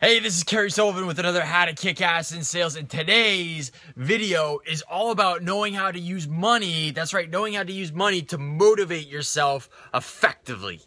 Hey, this is Kerry Sullivan with another How to Kick Ass in Sales, and today's video is all about knowing how to use money. That's right, knowing how to use money to motivate yourself effectively.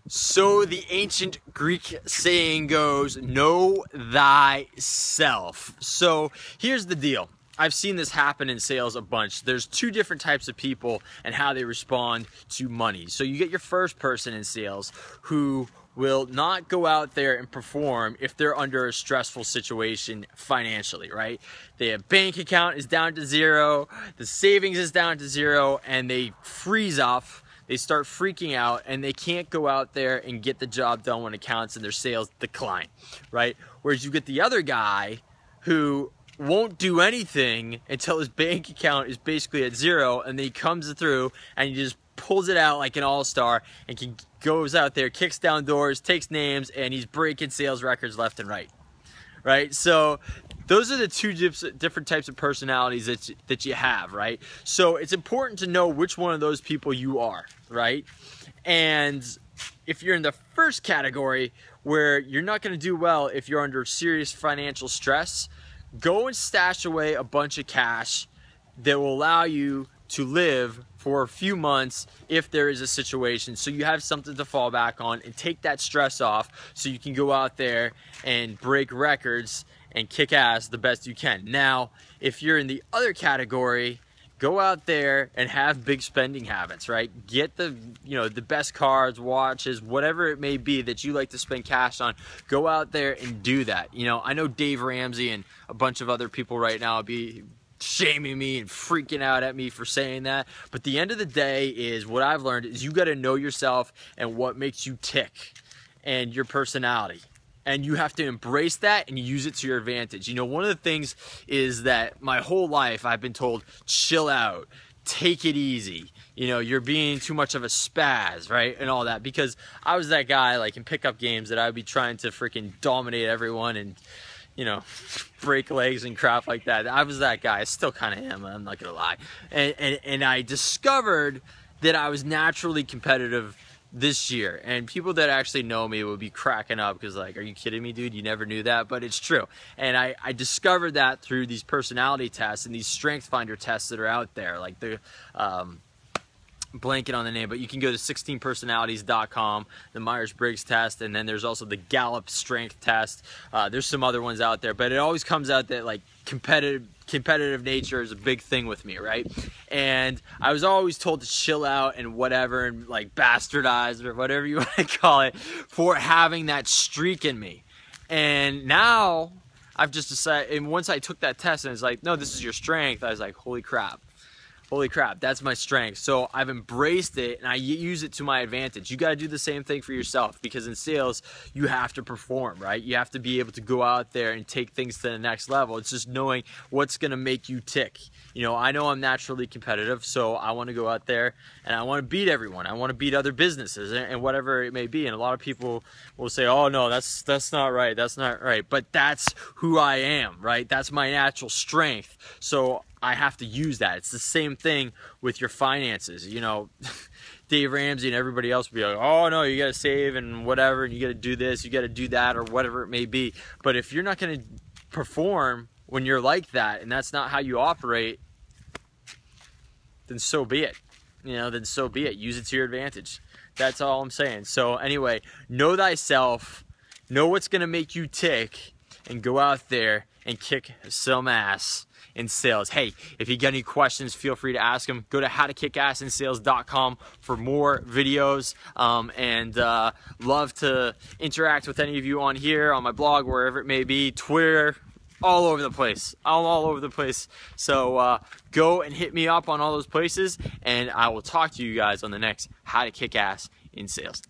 So the ancient Greek saying goes, know thyself. So here's the deal. I've seen this happen in sales a bunch. There's two different types of people and how they respond to money. So you get your first person in sales who will not go out there and perform if they're under a stressful situation financially, right? Their bank account is down to zero, the savings is down to zero, and they freeze up. They start freaking out and they can't go out there and get the job done when it counts and their sales decline, right? Whereas you get the other guy who won't do anything until his bank account is basically at zero, and then he comes through and he just pulls it out like an all-star and goes out there, kicks down doors, takes names, and he's breaking sales records left and right? So those are the two different types of personalities that you have, right? So it's important to know which one of those people you are, right? And if you're in the first category where you're not going to do well if you're under serious financial stress, go and stash away a bunch of cash that will allow you to live for a few months if there is a situation, so you have something to fall back on and take that stress off so you can go out there and break records and kick ass the best you can. Now, if you're in the other category, go out there and have big spending habits, right? Get the best cars, watches, whatever it may be that you like to spend cash on. Go out there and do that. I know Dave Ramsey and a bunch of other people right now be shaming me and freaking out at me for saying that. But the end of the day is what I've learned is you got to know yourself and what makes you tick and your personality. And you have to embrace that and use it to your advantage. One of the things is that my whole life I've been told, chill out, take it easy. You're being too much of a spaz, right? And all that, because I was that guy like in pickup games that I would be trying to freaking dominate everyone and, break legs and crap like that. I was that guy. I still kind of am, I'm not gonna lie. And I discovered that I was naturally competitive this year, and people that actually know me would be cracking up because like, are you kidding me, dude? You never knew that? But it's true. And I discovered that through these personality tests and these strength finder tests that are out there, like the blanket on the name, but you can go to 16personalities.com, the Myers-Briggs test, and then there's also the Gallup strength test. There's some other ones out there, but it always comes out that like competitive nature is a big thing with me, right? And I was always told to chill out and whatever, and like bastardized or whatever you want to call it, for having that streak in me. And now I've just decided, and once I took that test and it's like, no, this is your strength, I was like, holy crap, that's my strength. So I've embraced it and I use it to my advantage. You got to do the same thing for yourself, because in sales, you have to perform, right? You have to be able to go out there and take things to the next level. It's just knowing what's going to make you tick. I know I'm naturally competitive, so I want to go out there and I want to beat everyone. I want to beat other businesses and whatever it may be. And a lot of people will say, oh no, that's not right. That's not right. But that's who I am, right? That's my natural strength. So I have to use that. It's the same thing with your finances. Dave Ramsey and everybody else will be like, oh no, you got to save and whatever, and you got to do this, you got to do that, or whatever it may be. But if you're not going to perform when you're like that, and that's not how you operate, then so be it. Then so be it. Use it to your advantage. That's all I'm saying. So anyway, know thyself, know what's going to make you tick, and go out there and kick some ass in sales. Hey, if you got any questions, feel free to ask them. Go to howtokickassinsales.com for more videos, and love to interact with any of you on here, on my blog, wherever it may be, Twitter, all over the place. I'm all over the place. So go and hit me up on all those places, and I will talk to you guys on the next How to Kick Ass in Sales.